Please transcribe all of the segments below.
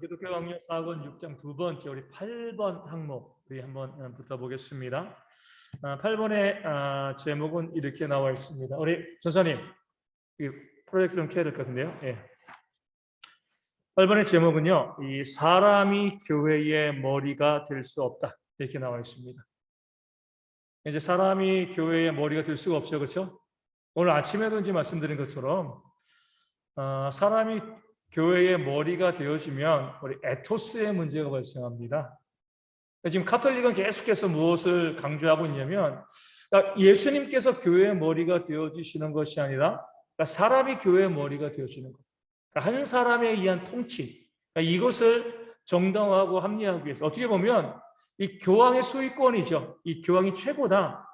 기독교 강력 4권 6장 두 번째 우리 8번 항목 우리 한번 붙어보겠습니다. 8번의 제목은 이렇게 나와 있습니다. 우리 전사님 이 프로젝트 좀 켜야 될 것 같은데요. 예. 8번의 제목은요, 이 사람이 교회의 머리가 될 수 없다 이렇게 나와 있습니다. 이제 사람이 교회의 머리가 될 수가 없죠, 그렇죠? 오늘 아침에도 이제 말씀드린 것처럼 사람이 교회의 머리가 되어지면 우리 에토스의 문제가 발생합니다. 지금 카톨릭은 계속해서 무엇을 강조하고 있냐면 예수님께서 교회의 머리가 되어지시는 것이 아니라 사람이 교회의 머리가 되어지는 것. 한 사람에 의한 통치. 이것을 정당화하고 합리화하기 위해서 어떻게 보면 이 교황의 소유권이죠. 이 교황이 최고다.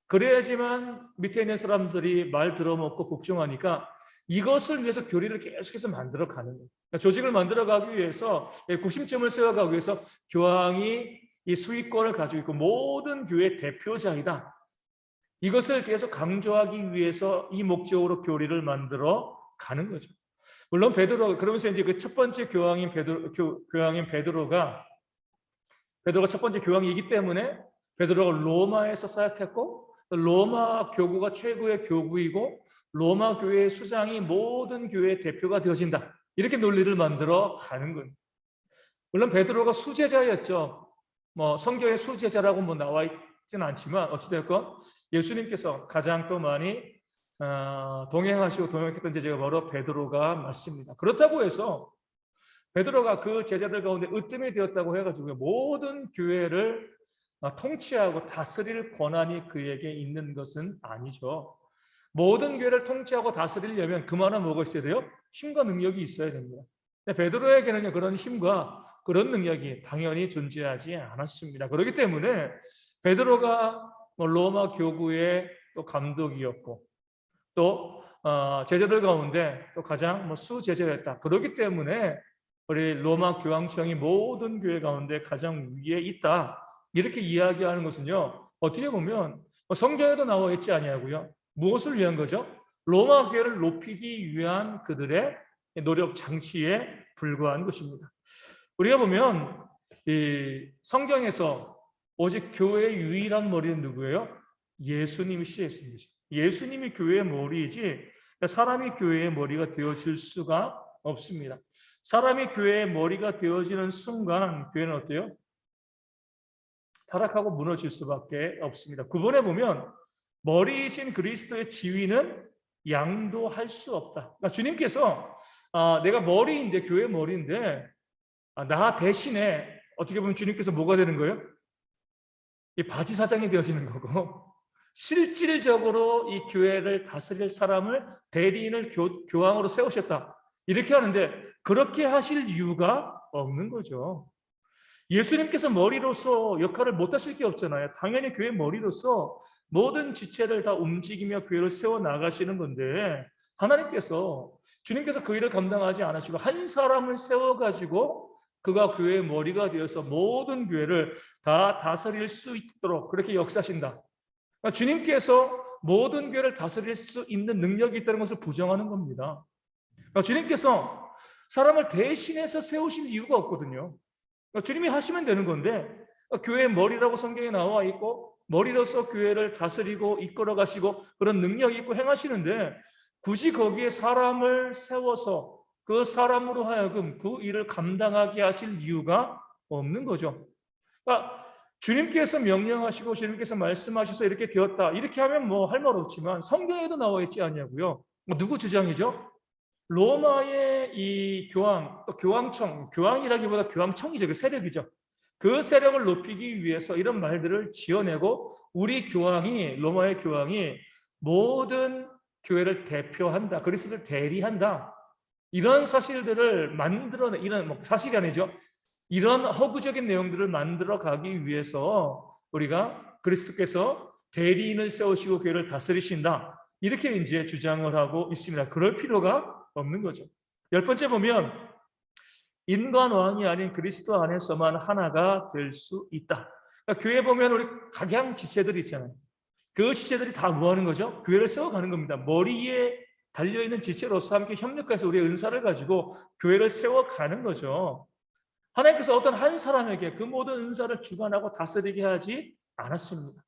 그래야지만 밑에 있는 사람들이 말 들어먹고 복종하니까 이것을 위해서 교리를 계속해서 만들어가는 거예요. 그러니까 조직을 만들어가기 위해서 구심점을 세워가기 위해서 교황이 이 수익권을 가지고 있고 모든 교회 대표자이다. 이것을 계속 강조하기 위해서 이 목적으로 교리를 만들어 가는 거죠. 물론 베드로 그러면서 이제 그 첫 번째 교황인 베드로가 첫 번째 교황이기 때문에 베드로가 로마에서 사역했고 로마 교구가 최고의 교구이고 로마 교회의 수장이 모든 교회의 대표가 되어진다. 이렇게 논리를 만들어 가는 거예요. 물론 베드로가 수제자였죠. 성경에 수제자라고 나와 있지는 않지만 어찌됐건 예수님께서 가장 또 많이 동행하시고 동역했던 제자가 바로 베드로가 맞습니다. 그렇다고 해서 베드로가 그 제자들 가운데 으뜸이 되었다고 해가지고 모든 교회를 통치하고 다스릴 권한이 그에게 있는 것은 아니죠. 모든 교회를 통치하고 다스리려면 그만한 뭐가 있어야 돼요? 힘과 능력이 있어야 됩니다. 베드로에게는 그런 힘과 그런 능력이 당연히 존재하지 않았습니다. 그렇기 때문에 베드로가 로마 교구의 또 감독이었고 또 제자들 가운데 또 가장 수제자였다. 그렇기 때문에 우리 로마 교황청이 모든 교회 가운데 가장 위에 있다. 이렇게 이야기하는 것은요. 어떻게 보면 성경에도 나와 있지 아니하고요. 무엇을 위한 거죠? 로마 교회를 높이기 위한 그들의 노력 장치에 불과한 것입니다. 우리가 보면 이 성경에서 오직 교회의 유일한 머리는 누구예요? 예수님이시 예수님이죠. 예수님이 교회의 머리이지 사람이 교회의 머리가 되어질 수가 없습니다. 사람이 교회의 머리가 되어지는 순간 교회는 어때요? 타락하고 무너질 수밖에 없습니다. 9번에 보면 머리이신 그리스도의 지위는 양도할 수 없다. 그러니까 주님께서 내가 머리인데 교회 머리인데 나 대신에 어떻게 보면 주님께서 뭐가 되는 거예요? 이 바지 사장이 되어지는 거고 실질적으로 이 교회를 다스릴 사람을 대리인을 교황으로 세우셨다. 이렇게 하는데 그렇게 하실 이유가 없는 거죠. 예수님께서 머리로서 역할을 못 하실 게 없잖아요. 당연히 교회 머리로서 모든 지체를 다 움직이며 교회를 세워 나가시는 건데 하나님께서 주님께서 그 일을 감당하지 않으시고 한 사람을 세워가지고 그가 교회의 머리가 되어서 모든 교회를 다 다스릴 수 있도록 그렇게 역사하신다. 그러니까 주님께서 모든 교회를 다스릴 수 있는 능력이 있다는 것을 부정하는 겁니다. 그러니까 주님께서 사람을 대신해서 세우실 이유가 없거든요. 그러니까 주님이 하시면 되는 건데 교회의 머리라고 성경에 나와 있고 머리로서 교회를 다스리고 이끌어 가시고 그런 능력이 있고 행하시는데 굳이 거기에 사람을 세워서 그 사람으로 하여금 그 일을 감당하게 하실 이유가 없는 거죠. 그러니까 주님께서 명령하시고 주님께서 말씀하셔서 이렇게 되었다. 이렇게 하면 할 말 없지만 성경에도 나와 있지 않냐고요. 누구 주장이죠? 로마의 이 교황, 또 교황청, 교황이라기보다 교황청이죠. 그 세력이죠. 그 세력을 높이기 위해서 이런 말들을 지어내고 우리 교황이, 로마의 교황이 모든 교회를 대표한다. 그리스도를 대리한다. 이런 사실들을 만들어내, 이런 사실이 아니죠. 이런 허구적인 내용들을 만들어 가기 위해서 우리가 그리스도께서 대리인을 세우시고 교회를 다스리신다. 이렇게 이제 주장을 하고 있습니다. 그럴 필요가 없는 거죠. 10번째 보면 인간 왕이 아닌 그리스도 안에서만 하나가 될 수 있다. 그러니까 교회 보면 우리 각양 지체들이 있잖아요. 그 지체들이 다 뭐 하는 거죠? 교회를 세워가는 겁니다. 머리에 달려있는 지체로서 함께 협력해서 우리의 은사를 가지고 교회를 세워가는 거죠. 하나님께서 어떤 한 사람에게 그 모든 은사를 주관하고 다스리게 하지 않았습니다.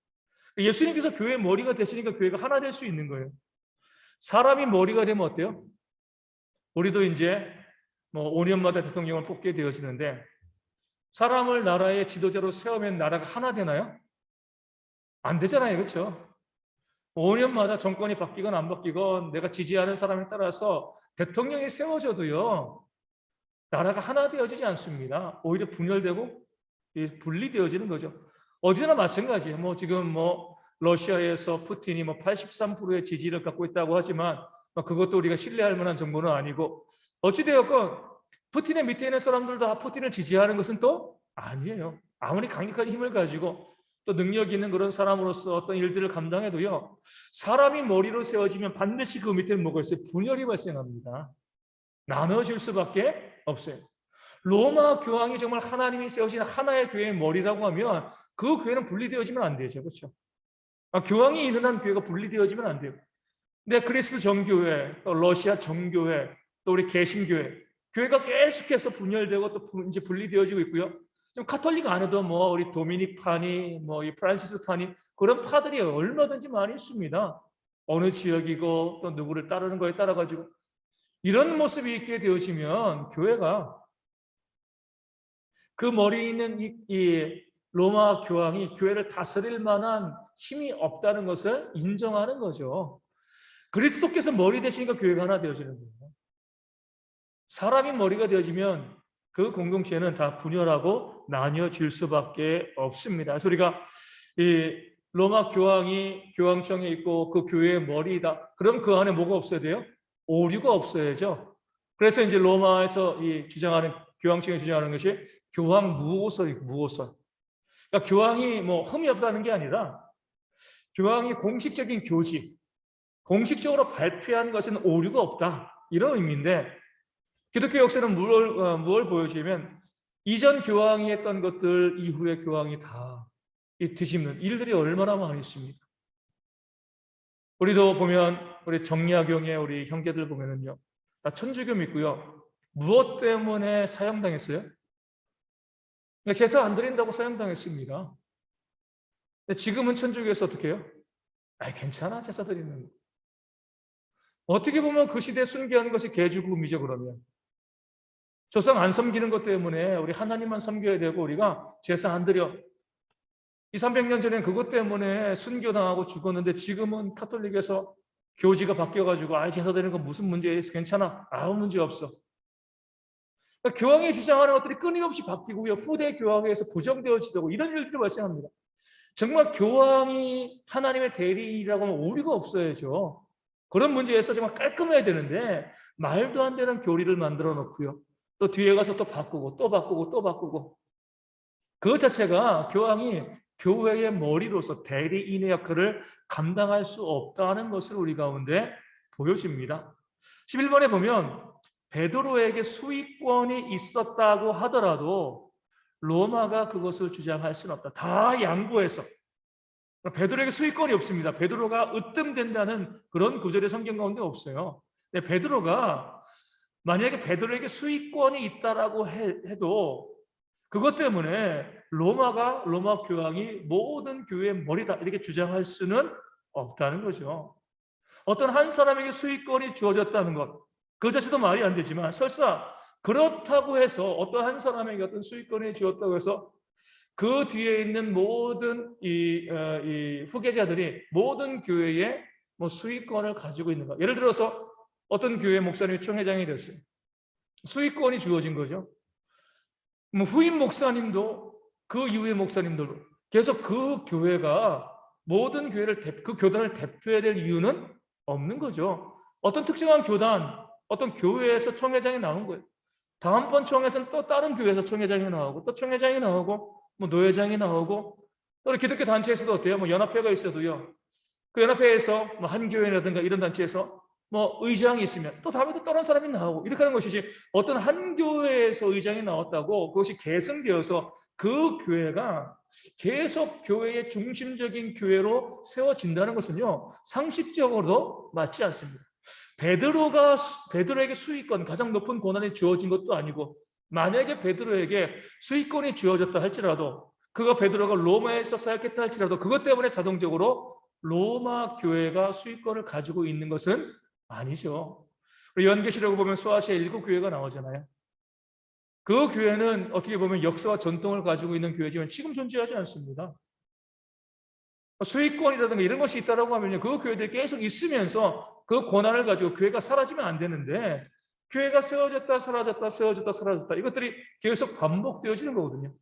예수님께서 교회의 머리가 되시니까 교회가 하나 될 수 있는 거예요. 사람이 머리가 되면 어때요? 우리도 이제 뭐 5년마다 대통령을 뽑게 되어지는데 사람을 나라의 지도자로 세우면 나라가 하나 되나요? 안 되잖아요. 그렇죠? 5년마다 정권이 바뀌건 안 바뀌건 내가 지지하는 사람에 따라서 대통령이 세워져도요. 나라가 하나 되어지지 않습니다. 오히려 분열되고 분리되어지는 거죠. 어디나 마찬가지예요. 뭐 지금 뭐 러시아에서 푸틴이 뭐 83%의 지지를 갖고 있다고 하지만 그것도 우리가 신뢰할 만한 정보는 아니고 어찌되었건 푸틴의 밑에 있는 사람들도 다 푸틴을 지지하는 것은 또 아니에요. 아무리 강력한 힘을 가지고 또 능력 있는 그런 사람으로서 어떤 일들을 감당해도요. 사람이 머리로 세워지면 반드시 그 밑에는 뭐가 있어요? 분열이 발생합니다. 나눠질 수밖에 없어요. 로마 교황이 정말 하나님이 세우신 하나의 교회의 머리라고 하면 그 교회는 분리되어지면 안 되죠. 그렇죠? 교황이 있는 한 교회가 분리되어지면 안 돼요. 근데 그리스 정교회, 또 러시아 정교회, 또 우리 개신교회, 교회가 계속해서 분열되고 또 이제 분리되어지고 있고요. 좀 카톨릭 안에도 뭐 우리 도미닉파니, 뭐 이 프란시스파니 그런 파들이 얼마든지 많이 있습니다. 어느 지역이고 또 누구를 따르는 거에 따라 가지고 이런 모습이 있게 되어지면 교회가 그 머리에 있는 이 로마 교황이 교회를 다스릴 만한 힘이 없다는 것을 인정하는 거죠. 그리스도께서 머리 되시니까 교회가 하나 되어지는 거예요. 사람이 머리가 되어지면 그 공동체는 다 분열하고 나뉘어질 수밖에 없습니다. 그래서 우리가 이 로마 교황이 교황청에 있고 그 교회의 머리이다. 그럼 그 안에 뭐가 없어야 돼요? 오류가 없어야죠. 그래서 이제 로마에서 이 주장하는 교황청이 주장하는 것이 교황 무오설이 무오설. 그러니까 교황이 뭐 흠이 없다는 게 아니라 교황이 공식적인 교지, 공식적으로 발표한 것은 오류가 없다. 이런 의미인데 기독교 역사는 무엇을 보여주냐면 이전 교황이 했던 것들 이후의 교황이 다 뒤집는 일들이 얼마나 많이 있습니다. 우리도 보면 우리 정약용의 우리 형제들 보면은요, 다 천주교 믿고요. 무엇 때문에 사형당했어요? 제사 안 드린다고 사형당했습니다. 근데 지금은 천주교에서 어떻게 해요? 괜찮아 제사 드리는 거. 어떻게 보면 그 시대에 순교한 것이 개죽음이죠. 그러면 조상 안 섬기는 것 때문에 우리 하나님만 섬겨야 되고 우리가 제사 안 드려. 200~300년 전엔 그것 때문에 순교당하고 죽었는데 지금은 카톨릭에서 교지가 바뀌어가지고 제사 드리는 건 무슨 문제 있어? 괜찮아. 아무 문제 없어. 그러니까 교황이 주장하는 것들이 끊임없이 바뀌고요. 후대 교황에 의해서 부정되어지고 이런 일들이 발생합니다. 정말 교황이 하나님의 대리인이라고 하면 오류가 없어야죠. 그런 문제에서 정말 깔끔해야 되는데 말도 안 되는 교리를 만들어 놓고요. 또 뒤에 가서 또 바꾸고 또 바꾸고 또 바꾸고 그 자체가 교황이 교회의 머리로서 대리인의 역할을 감당할 수 없다는 것을 우리 가운데 보여집니다. 11번에 보면 베드로에게 수익권이 있었다고 하더라도 로마가 그것을 주장할 수는 없다. 다 양보해서. 베드로에게 수익권이 없습니다. 베드로가 으뜸된다는 그런 구절이 성경 가운데 없어요. 근데 베드로가 만약에 베드로에게 수익권이 있다라고 해도 그것 때문에 로마 교황이 모든 교회의 머리다 이렇게 주장할 수는 없다는 거죠. 어떤 한 사람에게 수익권이 주어졌다는 것, 그 자체도 말이 안 되지만 설사 그렇다고 해서 어떤 한 사람에게 어떤 수익권이 주었다고 해서 그 뒤에 있는 모든 이 후계자들이 모든 교회에 뭐 수익권을 가지고 있는가? 예를 들어서 어떤 교회 목사님이 총회장이 됐어요. 수익권이 주어진 거죠. 뭐 후임 목사님도 그 이후의 목사님들도 계속 그 교회가 모든 교회를 그 교단을 대표해야 될 이유는 없는 거죠. 어떤 특정한 교단, 어떤 교회에서 총회장이 나온 거예요. 다음번 총회에서는 또 다른 교회에서 총회장이 나오고 또 총회장이 나오고 뭐 노회장이 나오고 또 기독교 단체에서도 어때요? 뭐 연합회가 있어도요. 그 연합회에서 뭐 한 교회라든가 이런 단체에서 뭐 의장이 있으면 또 다음에 또 다른 사람이 나오고 이렇게 하는 것이지 어떤 한 교회에서 의장이 나왔다고 그것이 계승되어서 그 교회가 계속 교회의 중심적인 교회로 세워진다는 것은요 상식적으로도 맞지 않습니다. 베드로에게 수익권 가장 높은 권한이 주어진 것도 아니고 만약에 베드로에게 수익권이 주어졌다 할지라도, 그가 베드로가 로마에서 사역했다 할지라도 그것 때문에 자동적으로 로마 교회가 수익권을 가지고 있는 것은 아니죠. 요한계시록을 보면 소아시아 7교회가 나오잖아요. 그 교회는 어떻게 보면 역사와 전통을 가지고 있는 교회지만 지금 존재하지 않습니다. 수익권이라든가 이런 것이 있다라고 하면요, 그 교회들이 계속 있으면서 그 권한을 가지고 교회가 사라지면 안 되는데, 교회가 세워졌다 사라졌다 세워졌다 사라졌다 이것들이 계속 반복되어지는 거거든요.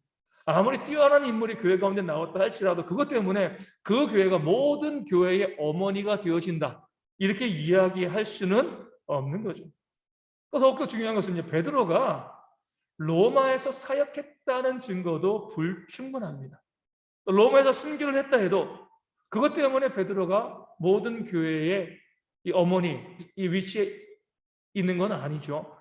아무리 뛰어난 인물이 교회 가운데 나왔다 할지라도 그것 때문에 그 교회가 모든 교회의 어머니가 되어진다, 이렇게 이야기할 수는 없는 거죠. 더욱더 중요한 것은 이제 베드로가 로마에서 사역했다는 증거도 불충분합니다. 로마에서 순교를 했다 해도 그것 때문에 베드로가 모든 교회의 이 어머니, 이 위치에 있는 건 아니죠.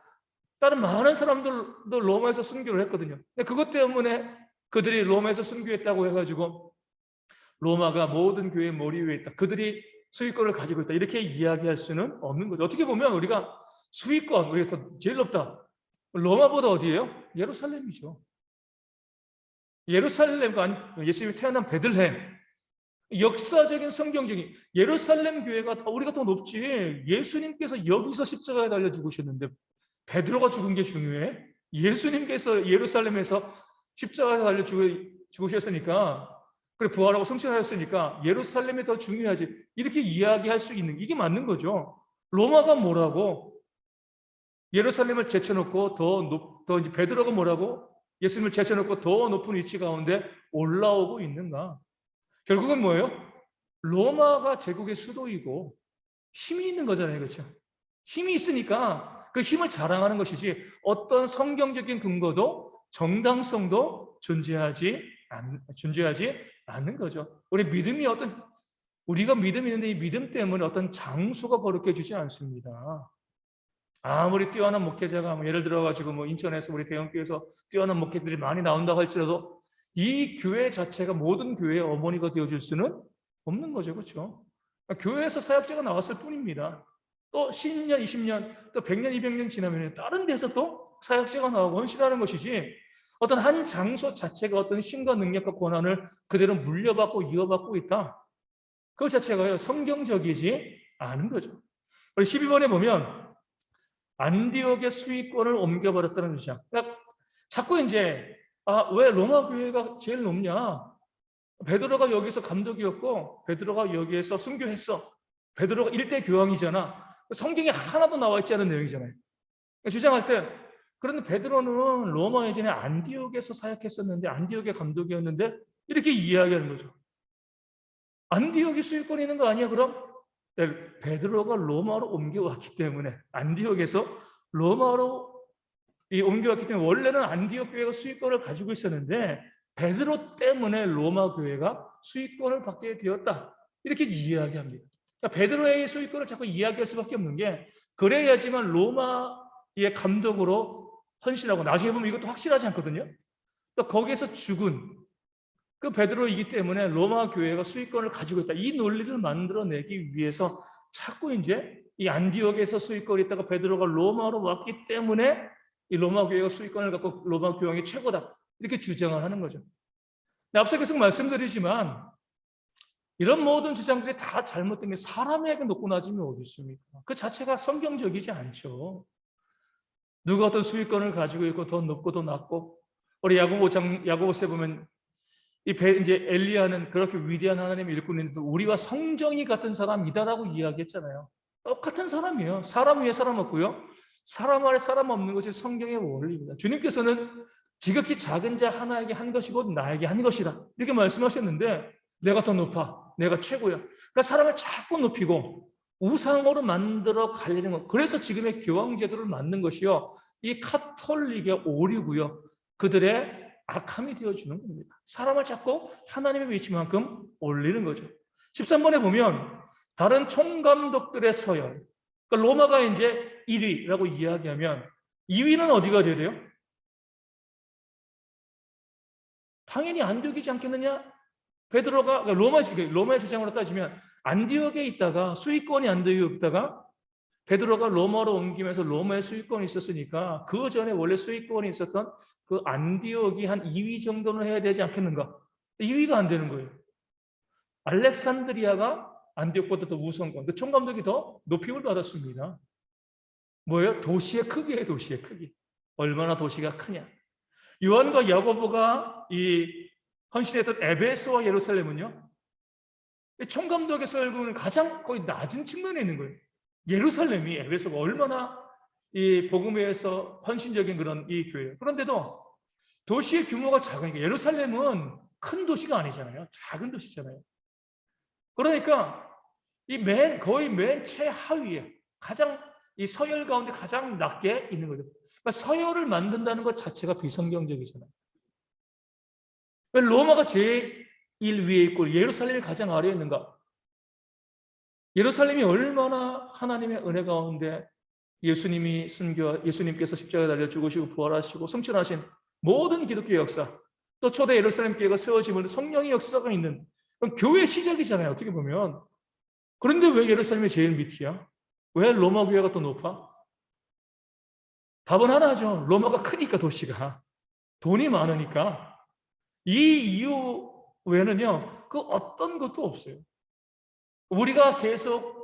다른 많은 사람들도 로마에서 순교를 했거든요. 근데 그것 때문에 그들이 로마에서 순교했다고 해가지고 로마가 모든 교회의 머리 위에 있다, 그들이 수익권을 가지고 있다, 이렇게 이야기할 수는 없는 거죠. 어떻게 보면 우리가 수익권, 우리가 더 제일 높다, 로마보다 어디예요? 예루살렘이죠. 예루살렘과 예수님이 태어난 베들레헴, 역사적인 성경적인 예루살렘 교회가 우리가 더 높지. 예수님께서 여기서 십자가에 달려 죽으셨는데 베드로가 죽은 게 중요해? 예수님께서 예루살렘에서 십자가에 달려 죽으셨으니까, 그리고 부활하고 성취하셨으니까 예루살렘이 더 중요하지, 이렇게 이야기할 수 있는, 이게 맞는 거죠. 로마가 뭐라고 예루살렘을 제쳐놓고 더 이제 베드로가 뭐라고 예수님을 제쳐놓고 더 높은 위치 가운데 올라오고 있는가? 결국은 뭐예요? 로마가 제국의 수도이고 힘이 있는 거잖아요. 그렇죠? 힘이 있으니까 그 힘을 자랑하는 것이지 어떤 성경적인 근거도 정당성도 존재하지 않는 거죠. 우리가 믿음이 있는데 이 믿음 때문에 어떤 장소가 거룩해지지 않습니다. 아무리 뛰어난 목회자가 예를 들어가지고 인천에서 우리 대형교회에서 뛰어난 목회들이 많이 나온다고 할지라도 이 교회 자체가 모든 교회의 어머니가 되어줄 수는 없는 거죠. 그렇죠? 교회에서 사역자가 나왔을 뿐입니다. 또 10년, 20년, 또 100년, 200년 지나면 다른 데서 또 사역자가 나오고 헌신하는 것이지, 어떤 한 장소 자체가 어떤 힘과 능력과 권한을 그대로 물려받고 이어받고 있다, 그 자체가 성경적이지 않은 거죠. 우리 12번에 보면 안디옥의 수익권을 옮겨버렸다는 주장. 그러니까 자꾸 이제 왜 로마 교회가 제일 높냐? 베드로가 여기서 감독이었고 베드로가 여기에서 순교했어. 베드로가 일대 교황이잖아. 성경에 하나도 나와 있지 않은 내용이잖아요. 주장할 때, 그런데 베드로는 로마 예전에 안디옥에서 사역했었는데 안디옥의 감독이었는데, 이렇게 이야기하는 거죠. 안디옥이 수익권이 있는 거 아니야 그럼? 베드로가 로마로 옮겨왔기 때문에, 안디옥에서 로마로 옮겨왔기 때문에 원래는 안디옥 교회가 수익권을 가지고 있었는데 베드로 때문에 로마 교회가 수익권을 받게 되었다, 이렇게 이야기합니다. 그러니까 베드로의 수익권을 자꾸 이야기할 수밖에 없는 게, 그래야지만 로마의 감독으로 헌신하고, 나중에 보면 이것도 확실하지 않거든요. 또 거기에서 죽은 그 베드로이기 때문에 로마 교회가 수익권을 가지고 있다, 이 논리를 만들어내기 위해서 자꾸 이제 이 안디옥에서 수익권이 있다가 베드로가 로마로 왔기 때문에 이 로마 교회가 수익권을 갖고 로마 교황이 최고다, 이렇게 주장을 하는 거죠. 앞서 계속 말씀드리지만 이런 모든 주장들이 다 잘못된 게 사람에게 놓고 나지면 어디 있습니까? 그 자체가 성경적이지 않죠. 누가 어떤 수익권을 가지고 있고 더 높고 더 낮고, 우리 야고보서에 보면 이제 엘리야는 그렇게 위대한 하나님의 일꾼인데 우리와 성정이 같은 사람이다라고 이야기했잖아요. 똑같은 사람이에요. 사람 위에 사람 없고요, 사람 아래 사람 없는 것이 성경의 원리입니다. 주님께서는 지극히 작은 자 하나에게 한 것이 곧 나에게 한 것이다, 이렇게 말씀하셨는데, 내가 더 높아, 내가 최고야. 그러니까 사람을 자꾸 높이고 우상으로 만들어 가려는 것, 그래서 지금의 교황 제도를 만든 것이요, 이 카톨릭의 오류고요, 그들의 악함이 되어주는 겁니다. 사람을 자꾸 하나님의 위치만큼 올리는 거죠. 13번에 보면 다른 총감독들의 서열, 그러니까 로마가 이제 1위라고 이야기하면 2위는 어디가 돼야 돼요? 당연히 안디옥이지 않겠느냐? 베드로가 로마의 주장으로 따지면 안디옥에 있다가 수익권이 안디옥에 있다가 베드로가 로마로 옮기면서 로마의 수익권이 있었으니까 그 전에 원래 수익권이 있었던 그 안디옥이 한 2위 정도는 해야 되지 않겠는가? 2위가 안 되는 거예요. 알렉산드리아가 안디옥보다 더 우선권, 그 총감독이 더 높임을 받았습니다. 뭐예요? 도시의 크기예요, 도시의 크기. 얼마나 도시가 크냐. 요한과 야고보가 이 헌신했던 에베소와 예루살렘은요, 총감독의 설교는 가장 거의 낮은 측면에 있는 거예요. 예루살렘이, 에베소가 얼마나 이 복음에서 헌신적인 그런 이 교회예요. 그런데도 도시의 규모가 작으니까, 예루살렘은 큰 도시가 아니잖아요. 작은 도시잖아요. 그러니까 거의 맨 최하위에, 가장 이 서열 가운데 가장 낮게 있는 거죠. 그러니까 서열을 만든다는 것 자체가 비성경적이잖아요. 왜 로마가 제일 위에 있고 예루살렘이 가장 아래에 있는가? 예루살렘이 얼마나 하나님의 은혜 가운데 예수님께서 십자가에 달려 죽으시고 부활하시고 승천하신 모든 기독교 역사, 또 초대 예루살렘 교회가 세워짐을 성령의 역사가 있는 교회의 시작이잖아요, 어떻게 보면. 그런데 왜 예루살렘이 제일 밑이야? 왜 로마 교회가 더 높아? 답은 하나죠. 로마가 크니까, 도시가. 돈이 많으니까. 이 이유 외에는요, 그 어떤 것도 없어요. 우리가 계속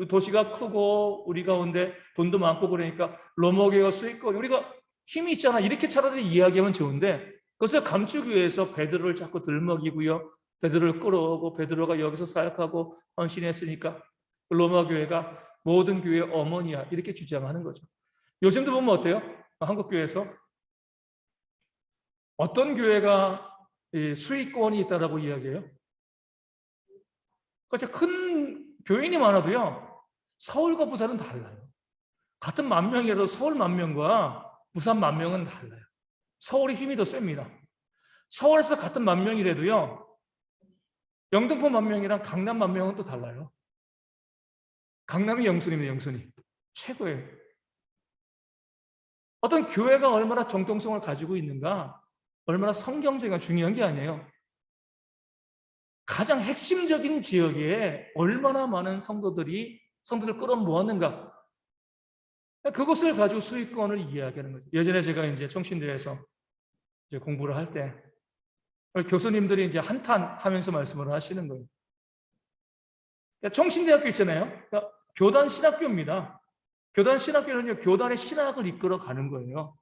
도시가 크고 우리 가운데 돈도 많고 그러니까 로마 교회가 수익권, 우리가 힘이 있잖아, 이렇게 차라리 이야기하면 좋은데, 그것을 감추기 위해서 베드로를 자꾸 들먹이고요, 베드로를 끌어오고, 베드로가 여기서 사역하고 헌신했으니까 로마 교회가 모든 교회의 어머니야, 이렇게 주장하는 거죠. 요즘도 보면 어때요? 한국 교회에서 어떤 교회가 수익권이 있다라고 이야기해요? 그렇죠. 큰 교인이 많아도요, 서울과 부산은 달라요. 같은 10,000명이라도 서울 10,000명과 부산 10,000명은 달라요. 서울이 힘이 더 셉니다. 서울에서 같은 10,000명이라도요, 영등포 10,000명이랑 강남 10,000명은 또 달라요. 강남이 영순입니다, 영순이. 최고예요. 어떤 교회가 얼마나 정통성을 가지고 있는가, 얼마나 성경적인가 중요한 게 아니에요. 가장 핵심적인 지역에 얼마나 많은 성도들을 끌어모았는가, 그것을 가지고 수익권을 이야기하는 거죠. 예전에 제가 이제 청신대에서 이제 공부를 할 때 교수님들이 이제 한탄하면서 말씀을 하시는 거예요. 청신대학교 있잖아요. 그러니까 교단 신학교입니다. 교단 신학교는요, 교단의 신학을 이끌어 가는 거예요.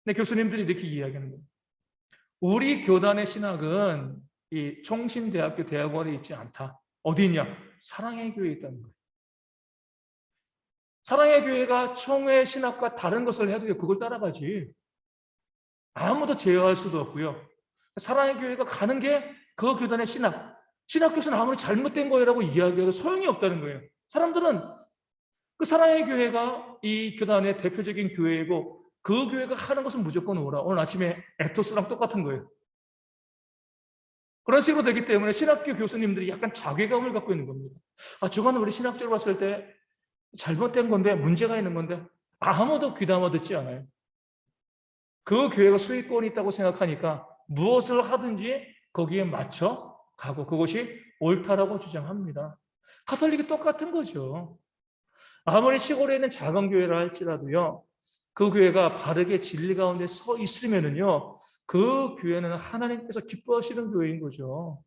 근데 교수님들이 이렇게 이야기하는 거예요. 우리 교단의 신학은 이 청신대학교 대학원에 있지 않다. 어디 있냐? 사랑의 교회에 있다는 거예요. 사랑의 교회가 청의 신학과 다른 것을 해도 그걸 따라가지. 아무도 제어할 수도 없고요. 사랑의 교회가 가는 게 그 교단의 신학 교수는 아무리 잘못된 거라고 이야기해도 소용이 없다는 거예요. 사람들은 그 사랑의 교회가 이 교단의 대표적인 교회이고, 그 교회가 하는 것은 무조건 오라. 오늘 아침에 에토스랑 똑같은 거예요. 그런 식으로 되기 때문에 신학교 교수님들이 약간 자괴감을 갖고 있는 겁니다. 저거는 우리 신학적으로 봤을 때 잘못된 건데, 문제가 있는 건데, 아무도 귀담아 듣지 않아요. 그 교회가 수익권이 있다고 생각하니까 무엇을 하든지 거기에 맞춰 가고, 그것이 옳다라고 주장합니다. 가톨릭이 똑같은 거죠. 아무리 시골에 있는 작은 교회라 할지라도요, 그 교회가 바르게 진리 가운데 서 있으면은요, 그 교회는 하나님께서 기뻐하시는 교회인 거죠.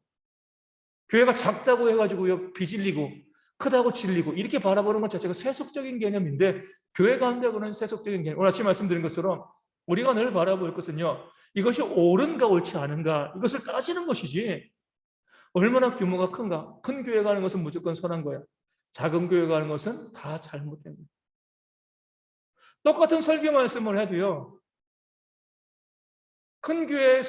교회가 작다고 해가지고요, 비질리고, 크다고 질리고, 이렇게 바라보는 것 자체가 세속적인 개념인데, 교회 가운데 보는 세속적인 개념, 오늘 아침 말씀드린 것처럼 우리가 늘 바라볼 것은요, 이것이 옳은가 옳지 않은가, 이것을 따지는 것이지, 얼마나 규모가 큰가. 큰 교회가 하는 것은 무조건 선한 거야. 작은 교회가 하는 것은 다 잘못된 거야. 똑같은 설교 말씀을 해도요, 큰 교회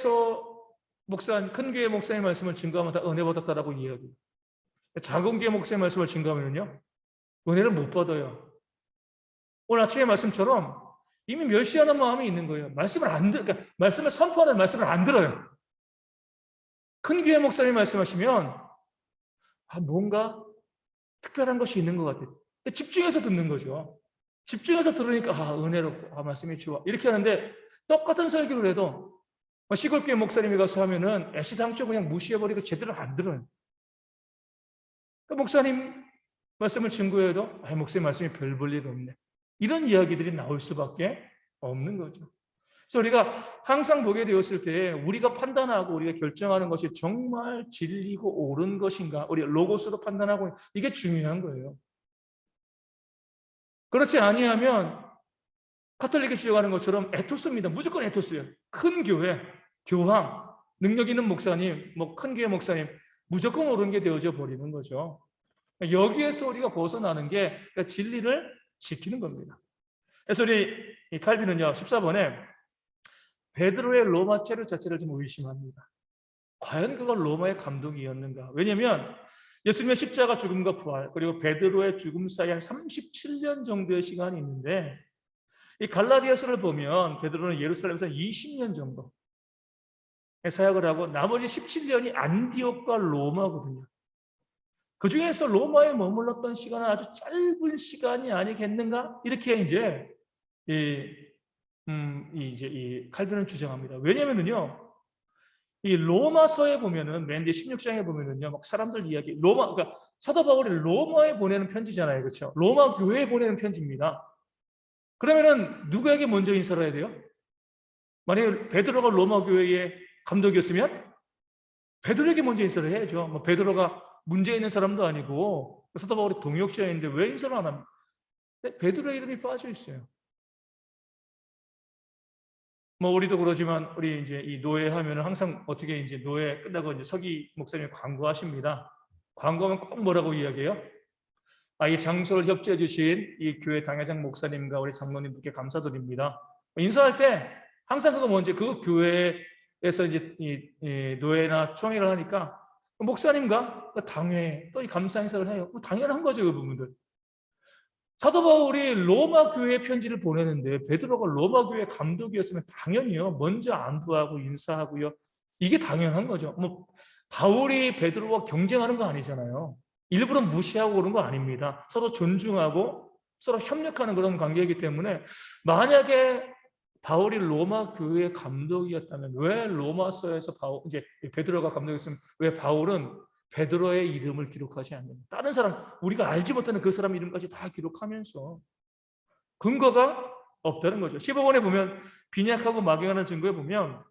목사님 말씀을 증거하면 다 은혜 받았다라고 이야기해요. 작은 교회 목사님 말씀을 증거하면요, 은혜를 못 받아요. 오늘 아침의 말씀처럼 이미 멸시하는 마음이 있는 거예요. 그러니까 말씀을 선포하는 말씀을 안 들어요. 큰 교회 목사님 말씀하시면 뭔가 특별한 것이 있는 것 같아요. 집중해서 듣는 거죠. 집중해서 들으니까 은혜롭고 말씀이 좋아, 이렇게 하는데, 똑같은 설교를 해도 시골교회 목사님이 가서 하면은 애시당초 그냥 무시해버리고 제대로 안 들어요. 목사님 말씀을 증거해도 목사님 말씀이 별 볼 일 없네. 이런 이야기들이 나올 수밖에 없는 거죠. 그래서 우리가 항상 보게 되었을 때 우리가 판단하고 우리가 결정하는 것이 정말 진리고 옳은 것인가, 우리 로고스로 판단하고, 이게 중요한 거예요. 그렇지 아니하면 가톨릭이 주장하는 것처럼 에토스입니다. 무조건 에토스예요. 큰 교회, 교황, 능력 있는 목사님, 큰 교회 목사님, 무조건 옳은 게 되어져 버리는 거죠. 여기에서 우리가 벗어나는 게 진리를 지키는 겁니다. 그래서 우리 칼빈은요, 14번에 베드로의 로마 체류 자체를 좀 의심합니다. 과연 그가 로마의 감독이었는가? 왜냐하면 예수님의 십자가 죽음과 부활, 그리고 베드로의 죽음 사이 한 37년 정도의 시간이 있는데, 이 갈라디아서를 보면 베드로는 예루살렘에서 20년 정도 사역을 하고 나머지 17년이 안디옥과 로마거든요. 그 중에서 로마에 머물렀던 시간은 아주 짧은 시간이 아니겠는가? 이렇게 이제 이 칼빈은 주장합니다. 왜냐면은요, 이 로마서에 보면은 맨 뒤 16장에 보면은요, 막 사람들 이야기, 그러니까 사도 바울이 로마에 보내는 편지잖아요, 그렇죠? 로마 교회에 보내는 편지입니다. 그러면은 누구에게 먼저 인사를 해야 돼요? 만약에 베드로가 로마 교회의 감독이었으면 베드로에게 먼저 인사를 해야죠. 베드로가 문제 있는 사람도 아니고 사도 바울이 동역자인데 왜 인사를 안 합니까? 베드로의 이름이 빠져 있어요. 우리도 그러지만 우리 이제 이 노예 하면은 항상 어떻게 이제 노예 끝나고 이제 서기 목사님이 광고하십니다. 광고하면 꼭 뭐라고 이야기해요? 이 장소를 협조해 주신 이 교회 당회장 목사님과 우리 장로님들께 감사드립니다. 인사할 때 항상 그거 먼저 그 교회에서 이제 이 노예나 총회를 하니까 목사님과 당회 또 이 감사 인사를 해요. 당연한 거죠, 그 부분들. 사도 바울이 로마 교회에 편지를 보내는데 베드로가 로마 교회 감독이었으면 당연히요, 먼저 안부하고 인사하고요. 이게 당연한 거죠. 바울이 베드로와 경쟁하는 거 아니잖아요. 일부러 무시하고 그런 거 아닙니다. 서로 존중하고 서로 협력하는 그런 관계이기 때문에, 만약에 바울이 로마 교회의 감독이었다면 왜 로마서에서 이제 베드로가 감독이었으면 왜 바울은 베드로의 이름을 기록하지 않는, 다른 사람, 우리가 알지 못하는 그 사람 이름까지 다 기록하면서 근거가 없다는 거죠. 15번에 보면 빈약하고 막연한 증거에 보면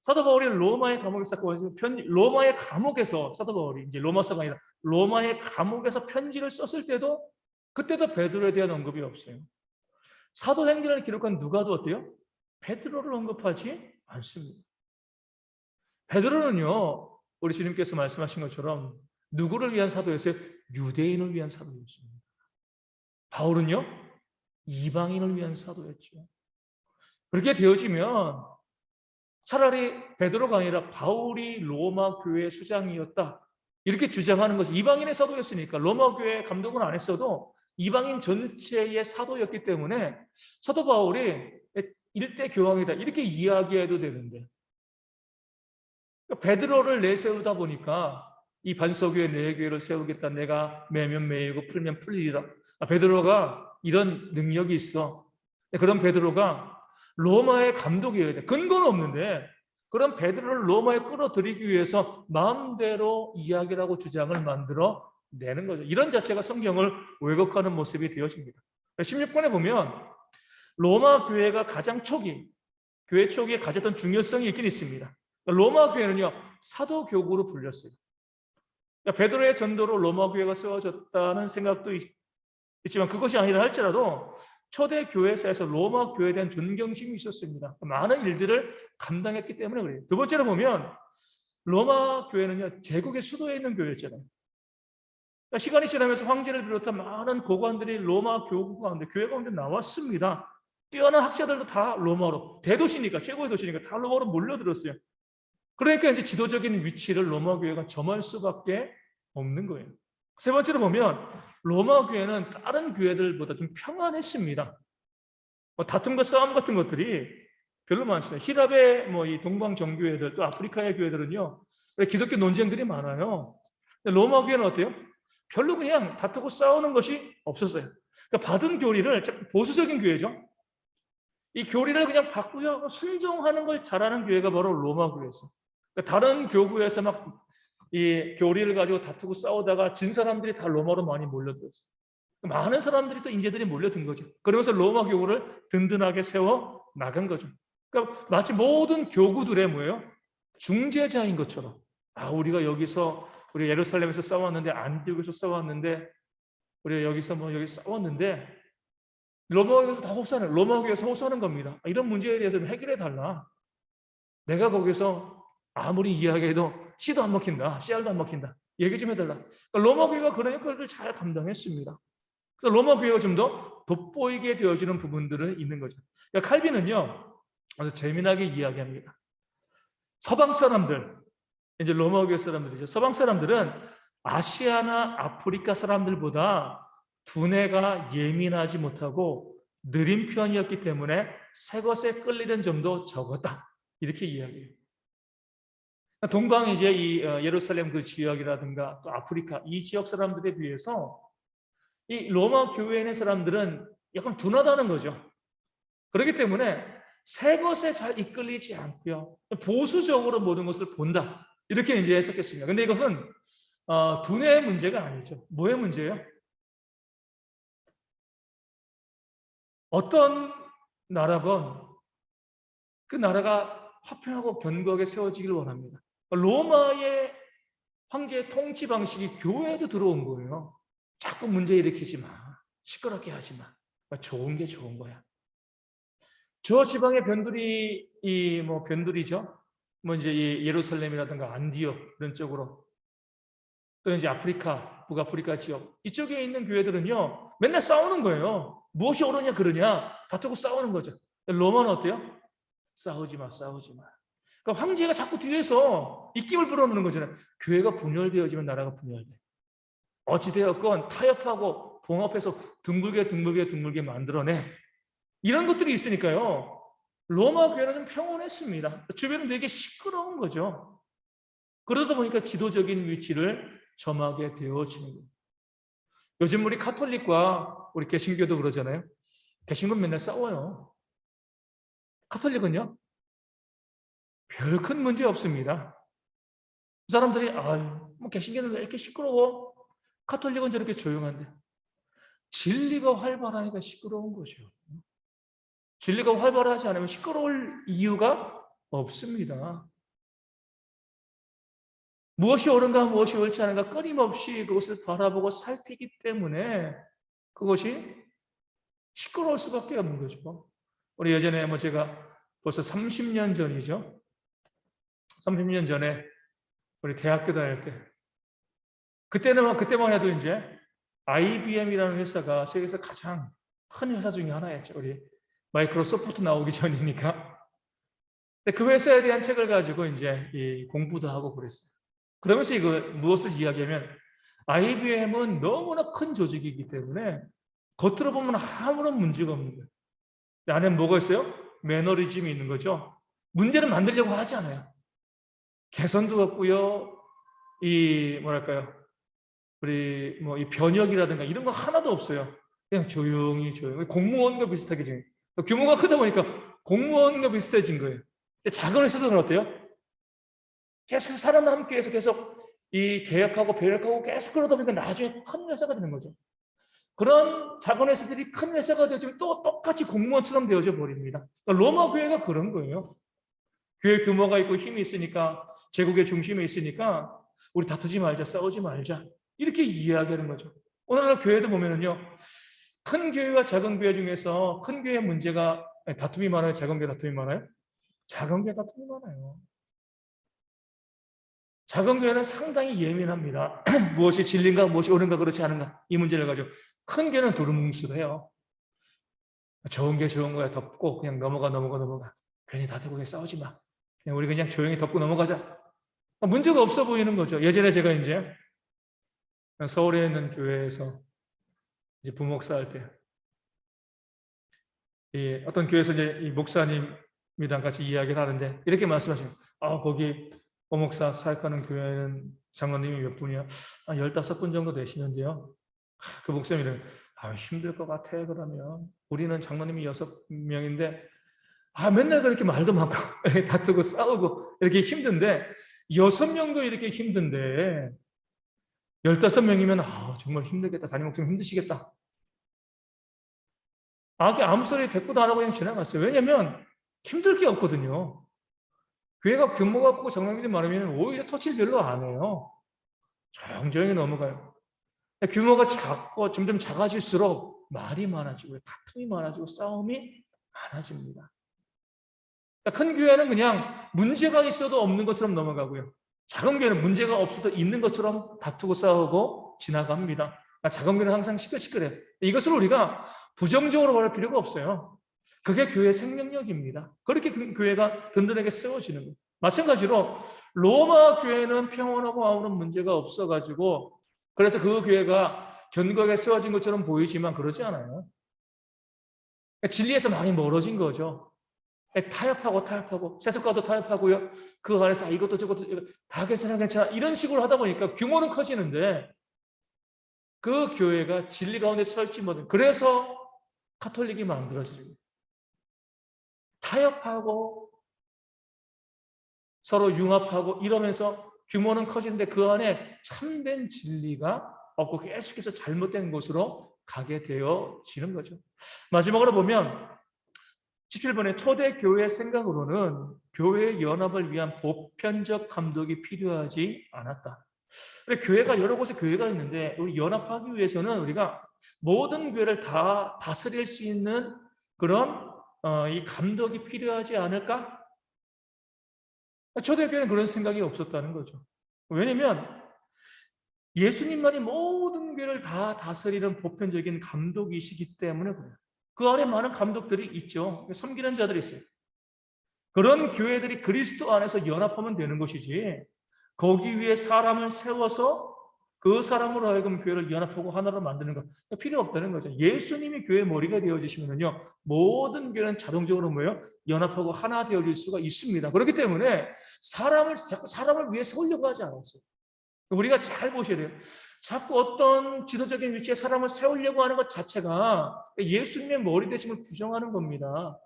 사도 바울이 로마의 감옥에서 로마의 감옥에서 사도 바울이 이제 로마서가 아니라 로마의 감옥에서 편지를 썼을 때도 그때도 베드로에 대한 언급이 없어요. 사도행전을 기록한 누가도 어때요? 베드로를 언급하지 않습니다. 베드로는요, 우리 주님께서 말씀하신 것처럼 누구를 위한 사도였어요? 유대인을 위한 사도였습니다. 바울은요, 이방인을 위한 사도였죠. 그렇게 되어지면 차라리 베드로가 아니라 바울이 로마 교회 수장이었다, 이렇게 주장하는 것이, 이방인의 사도였으니까 로마 교회 감독은 안 했어도 이방인 전체의 사도였기 때문에 사도 바울이 일대 교황이다 이렇게 이야기해도 되는데, 베드로를 내세우다 보니까 이 반석위에 내 교회를 세우겠다, 내가 매면 매이고 풀면 풀리리라. 베드로가 이런 능력이 있어. 그런 베드로가 로마의 감독이어야 돼. 근거는 없는데 그런 베드로를 로마에 끌어들이기 위해서 마음대로 이야기를 하고 주장을 만들어 내는 거죠. 이런 자체가 성경을 왜곡하는 모습이 되어집니다. 16번에 보면 로마 교회가 가장 교회 초기에 가졌던 중요성이 있긴 있습니다. 로마 교회는요, 사도교구로 불렸어요. 베드로의 전도로 로마 교회가 세워졌다는 생각도 있지만 그것이 아니라 할지라도 초대 교회사에서 로마 교회에 대한 존경심이 있었습니다. 많은 일들을 감당했기 때문에 그래요. 두 번째로 보면 로마 교회는요, 제국의 수도에 있는 교회였잖아요. 시간이 지나면서 황제를 비롯한 많은 고관들이 로마 교구 가운데, 교회 가운데 나왔습니다. 뛰어난 학자들도 다 로마로, 대도시니까, 최고의 도시니까 다 로마로 몰려들었어요. 그러니까 이제 지도적인 위치를 로마 교회가 점할 수밖에 없는 거예요. 세 번째로 보면 로마 교회는 다른 교회들보다 좀 평안했습니다. 다툼과 싸움 같은 것들이 별로 많습니다. 히랍의 이 동방 정교회들, 또 아프리카의 교회들은요, 기독교 논쟁들이 많아요. 로마 교회는 어때요? 별로 그냥 다투고 싸우는 것이 없었어요. 그러니까 받은 교리를, 보수적인 교회죠. 이 교리를 그냥 받고요, 순종하는 걸 잘하는 교회가 바로 로마 교회였어요. 그러니까 다른 교구에서 막 이 교리를 가지고 다투고 싸우다가 진 사람들이 다 로마로 많이 몰려들었어요. 많은 사람들이 또 인재들이 몰려든 거죠. 그러면서 로마 교구를 든든하게 세워 나간 거죠. 그러니까 마치 모든 교구들의 뭐예요? 중재자인 것처럼. 우리가 여기서 우리 예루살렘에서 싸웠는데, 안디옥에서 싸웠는데, 우리가 여기서 여기 싸웠는데 로마 교회에서 다 호소하는, 로마 교회에서 호소하는 겁니다. 이런 문제에 대해서 해결해 달라. 내가 거기서 아무리 이야기해도 씨도 안 먹힌다, 씨알도 안 먹힌다. 얘기 좀 해달라. 그러니까 로마 교회가 그런 역할을 잘 감당했습니다. 그래서 로마 교회가 좀 더 돋보이게 되어지는 부분들은 있는 거죠. 그러니까 칼빈은요, 아주 재미나게 이야기합니다. 서방 사람들, 이제 로마 교회 사람들이죠. 서방 사람들은 아시아나 아프리카 사람들보다 두뇌가 예민하지 못하고 느린 편이었기 때문에 새 것에 끌리는 점도 적었다. 이렇게 이야기해요. 동방 이제 이 예루살렘 그 지역이라든가 또 아프리카 이 지역 사람들에 비해서 이 로마 교회에 있는 사람들은 약간 둔하다는 거죠. 그렇기 때문에 새 것에 잘 이끌리지 않고요. 보수적으로 모든 것을 본다. 이렇게 이제 해석했습니다. 근데 이것은 두뇌의 문제가 아니죠. 뭐의 문제예요? 어떤 나라건 그 나라가 화평하고 견고하게 세워지길 원합니다. 로마의 황제의 통치 방식이 교회에도 들어온 거예요. 자꾸 문제 일으키지 마. 시끄럽게 하지 마. 좋은 게 좋은 거야. 저 지방의 변두리, 변두리죠. 이제 이 예루살렘이라든가 안디옥 이런 쪽으로, 또 이제 아프리카, 북아프리카 지역 이쪽에 있는 교회들은요 맨날 싸우는 거예요. 무엇이 옳으냐 그러냐 다투고 싸우는 거죠. 로마는 어때요? 싸우지 마, 싸우지 마. 그러니까 황제가 자꾸 뒤에서 입김을 불어넣는 거잖아요. 교회가 분열되어지면 나라가 분열돼. 어찌되었건 타협하고 봉합해서 둥글게 만들어내. 이런 것들이 있으니까요. 로마 교회는 평온했습니다. 주변은 되게 시끄러운 거죠. 그러다 보니까 지도적인 위치를 점하게 되어지는 거예요. 요즘 우리 카톨릭과 우리 개신교도 그러잖아요. 개신교는 맨날 싸워요. 카톨릭은요? 별 큰 문제 없습니다. 사람들이 개신교는 왜 이렇게 시끄러워? 카톨릭은 저렇게 조용한데. 진리가 활발하니까 시끄러운 거죠. 진리가 활발하지 않으면 시끄러울 이유가 없습니다. 무엇이 옳은가 무엇이 옳지 않은가 끊임없이 그것을 바라보고 살피기 때문에 그것이 시끄러울 수밖에 없는 거죠. 우리 예전에 제가 벌써 30년 전이죠. 30년 전에 우리 대학교 다닐 때 그때만 해도 이제 IBM이라는 회사가 세계에서 가장 큰 회사 중에 하나였죠. 우리 마이크로소프트 나오기 전이니까. 근데 그 회사에 대한 책을 가지고 이제 공부도 하고 그랬어요. 그러면서 이거 무엇을 이야기하면 IBM은 너무나 큰 조직이기 때문에 겉으로 보면 아무런 문제가 없는 거예요. 안에 뭐가 있어요? 매너리즘이 있는 거죠. 문제를 만들려고 하지 않아요. 개선도 없고요. 우리 이 변혁이라든가 이런 거 하나도 없어요. 그냥 조용히 공무원과 비슷하게 지금 규모가 크다 보니까 공무원과 비슷해진 거예요. 작은 회사들은 어때요? 계속해서 살아남기 위해서 계속 이 개혁하고 배역하고 계속 그러다 보니까 나중에 큰 회사가 되는 거죠. 그런 작은 회사들이 큰 회사가 되어지면 또 똑같이 공무원처럼 되어져 버립니다. 그러니까 로마 교회가 그런 거예요. 교회 규모가 있고 힘이 있으니까, 제국의 중심에 있으니까 우리 다투지 말자, 싸우지 말자 이렇게 이야기하는 거죠. 오늘날 교회도 보면은요, 큰 교회와 작은 교회 중에서 큰 교회 문제가 다툼이 많아요? 작은 교회 다툼이 많아요? 작은 교회 다툼이 많아요. 작은 교회는 상당히 예민합니다. 무엇이 진리인가 무엇이 옳은가 그렇지 않은가 이 문제를 가지고. 큰 교회는 두루뭉술해요. 좋은 게 좋은 거야 덮고 그냥 넘어가. 괜히 다투고 그냥 싸우지 마. 그냥 우리 그냥 조용히 덮고 넘어가자. 문제가 없어 보이는 거죠. 예전에 제가 이제 서울에 있는 교회에서 이제 부목사 할 때 어떤 교회에서 이제 이 목사님이랑 같이 이야기를 하는데 이렇게 말씀하시면 거기 부목사 사역하는 교회는 장로님이 몇 분이야? 15분 정도 되시는데요. 그 목사님이 힘들 것 같아. 그러면 우리는 장로님이 6명인데 맨날 그렇게 말도 많고 다투고 싸우고 이렇게 힘든데 6명도 이렇게 힘든데 15명이면 정말 힘들겠다. 담임 목사님 힘드시겠다. 아무 소리 대꾸도 안 하고 그냥 지나갔어요. 왜냐면 힘들 게 없거든요. 교회가 규모가 크고 정량들이 많으면 오히려 터치를 별로 안 해요. 조용조용히 넘어가요. 규모가 작고 점점 작아질수록 말이 많아지고 다툼이 많아지고 싸움이 많아집니다. 큰 교회는 그냥 문제가 있어도 없는 것처럼 넘어가고요. 작은 교회는 문제가 없어도 있는 것처럼 다투고 싸우고 지나갑니다. 작은 교회는 항상 시끌시끌해요. 이것을 우리가 부정적으로 말할 필요가 없어요. 그게 교회의 생명력입니다. 그렇게 교회가 든든하게 세워지는 거예요. 마찬가지로 로마 교회는 평온하고 아무런 문제가 없어가지고 그래서 그 교회가 견고하게 세워진 것처럼 보이지만 그러지 않아요. 진리에서 많이 멀어진 거죠. 타협하고 세속과도 타협하고요. 그 안에서 이것도 저것도 다 괜찮아 이런 식으로 하다 보니까 규모는 커지는데 그 교회가 진리 가운데 설지 못해. 그래서 카톨릭이 만들어지는 거예요. 타협하고 서로 융합하고 이러면서 규모는 커지는데 그 안에 참된 진리가 없고 계속해서 잘못된 곳으로 가게 되어지는 거죠. 마지막으로 보면 17번에 초대 교회 생각으로는 교회 연합을 위한 보편적 감독이 필요하지 않았다. 교회가 여러 곳에 교회가 있는데 우리 연합하기 위해서는 우리가 모든 교회를 다 다스릴 수 있는 그런 이 감독이 필요하지 않을까? 초대교회는 그런 생각이 없었다는 거죠. 왜냐하면 예수님만이 모든 교회를 다 다스리는 보편적인 감독이시기 때문에 그래요. 그 안에 많은 감독들이 있죠. 섬기는 자들이 있어요. 그런 교회들이 그리스도 안에서 연합하면 되는 것이지 거기 위에 사람을 세워서 그 사람으로 하여금 교회를 연합하고 하나로 만드는 것 필요 없다는 거죠. 예수님이 교회의 머리가 되어지시면요 모든 교회는 자동적으로 연합하고 하나 되어질 수가 있습니다. 그렇기 때문에 자꾸 사람을 위해 세우려고 하지 않았어요. 우리가 잘 보셔야 돼요. 자꾸 어떤 지도적인 위치에 사람을 세우려고 하는 것 자체가 예수님의 머리 되심을 부정하는 겁니다.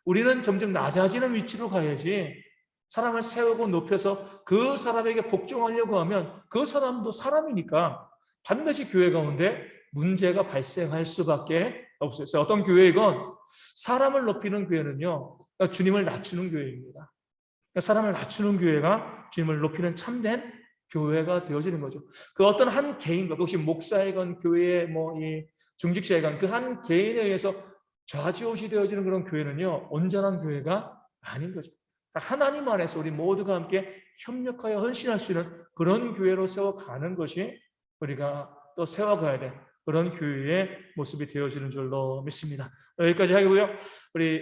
우리는 점점 낮아지는 위치로 가야지 사람을 세우고 높여서 그 사람에게 복종하려고 하면 그 사람도 사람이니까 반드시 교회 가운데 문제가 발생할 수밖에 없어요. 어떤 교회건 사람을 높이는 교회는요 주님을 낮추는 교회입니다. 사람을 낮추는 교회가 주님을 높이는 참된 교회가 되어지는 거죠. 그 어떤 한 개인과 혹시 목사이건 교회의 이 중직자이건 그 한 개인에 의해서 좌지우지 되어지는 그런 교회는요 온전한 교회가 아닌 거죠. 하나님 안에서 우리 모두가 함께 협력하여 헌신할 수 있는 그런 교회로 세워가는 것이 우리가 또 세워가야 돼 그런 교회의 모습이 되어지는 줄로 믿습니다. 여기까지 하고요. 우리